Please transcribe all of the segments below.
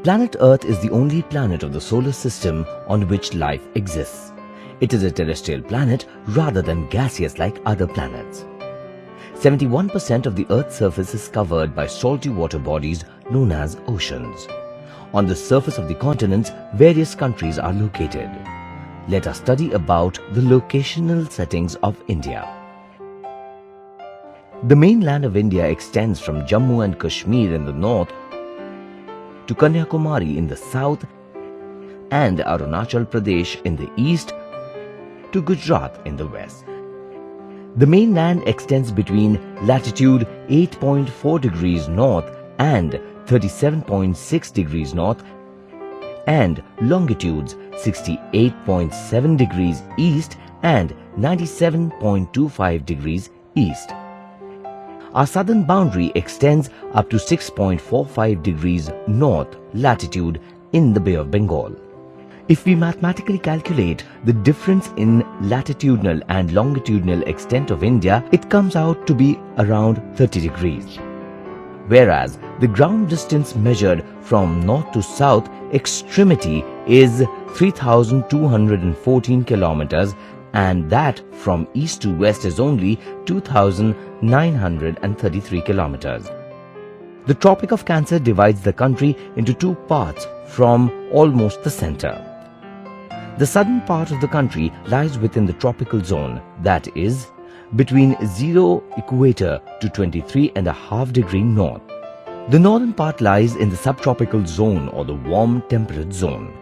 Planet Earth is the only planet of the solar system on which life exists. It is a terrestrial planet rather than gaseous like other planets. 71% of the Earth's surface is covered by salty water bodies known as oceans. On the surface of the continents, various countries are located. Let us study about the locational settings of India. The mainland of India extends from Jammu and Kashmir in the north to Kanyakumari in the south and Arunachal Pradesh in the east to Gujarat in the west. The mainland extends between latitude 8.4 degrees north and 37.6 degrees north and longitudes 68.7 degrees east and 97.25 degrees east. Our southern boundary extends up to 6.45 degrees north latitude in the Bay of Bengal. If we mathematically calculate the difference in latitudinal and longitudinal extent of India, it comes out to be around 30 degrees. Whereas the ground distance measured from north to south extremity is 3,214 kilometers, and that from east to west is only 2,933 kilometers. The Tropic of Cancer divides the country into two parts from almost the center. The southern part of the country lies within the tropical zone, that is, between 0 equator to 23.5 degree north. The northern part lies in the subtropical zone or the warm temperate zone.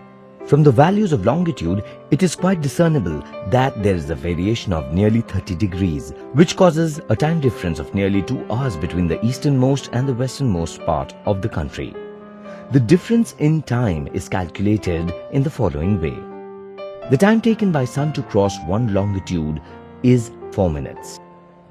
From the values of longitude, it is quite discernible that there is a variation of nearly 30 degrees, which causes a time difference of nearly 2 hours between the easternmost and the westernmost part of the country. The difference in time is calculated in the following way. The time taken by sun to cross one longitude is 4 minutes.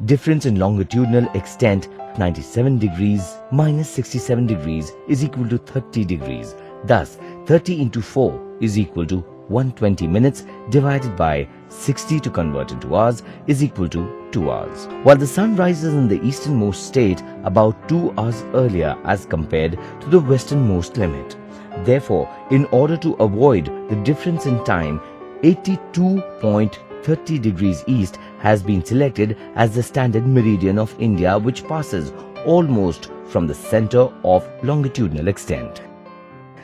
Difference in longitudinal extent 97 degrees minus 67 degrees is equal to 30 degrees. Thus, 30 into 4 is equal to 120 minutes divided by 60 to convert into hours is equal to 2 hours. While the sun rises in the easternmost state about 2 hours earlier as compared to the westernmost limit. Therefore, in order to avoid the difference in time, 82.30 degrees east has been selected as the standard meridian of India, which passes almost from the center of longitudinal extent.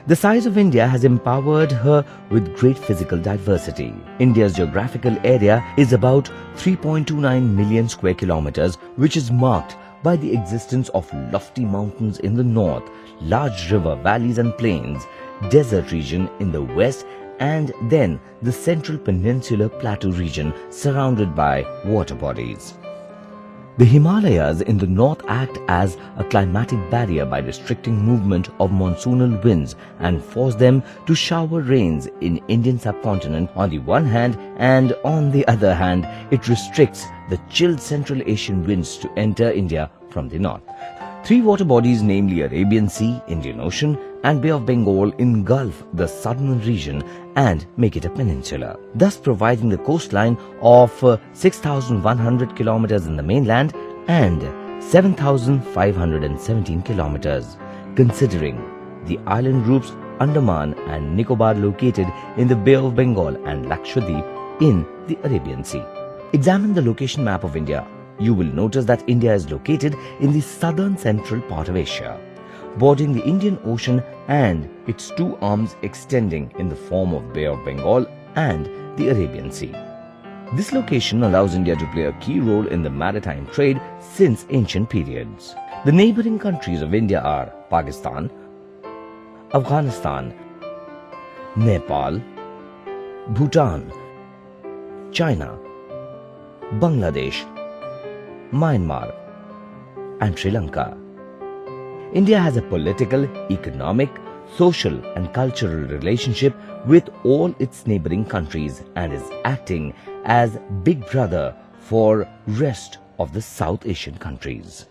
The size of India has empowered her with great physical diversity. India's geographical area is about 3.29 million square kilometers, which is marked by the existence of lofty mountains in the north, large river valleys and plains, desert region in the west, and then the central peninsular plateau region surrounded by water bodies. The Himalayas in the north act as a climatic barrier by restricting movement of monsoonal winds and force them to shower rains in Indian subcontinent on the one hand, and on the other hand, it restricts the chilled Central Asian winds to enter India from the north. 3 water bodies, namely Arabian Sea, Indian Ocean and Bay of Bengal, engulf the southern region and make it a peninsula, thus providing the coastline of 6,100 kilometers in the mainland and 7,517 kilometers, considering the island groups Andaman and Nicobar located in the Bay of Bengal and Lakshadweep in the Arabian Sea. Examine the location map of India. You will notice that India is located in the southern central part of Asia, bordering the Indian Ocean and its 2 arms extending in the form of Bay of Bengal and the Arabian Sea. This location allows India to play a key role in the maritime trade since ancient periods. The neighboring countries of India are Pakistan, Afghanistan, Nepal, Bhutan, China, Bangladesh, Myanmar and Sri Lanka. India has a political, economic, social and cultural relationship with all its neighboring countries and is acting as big brother for rest of the South Asian countries.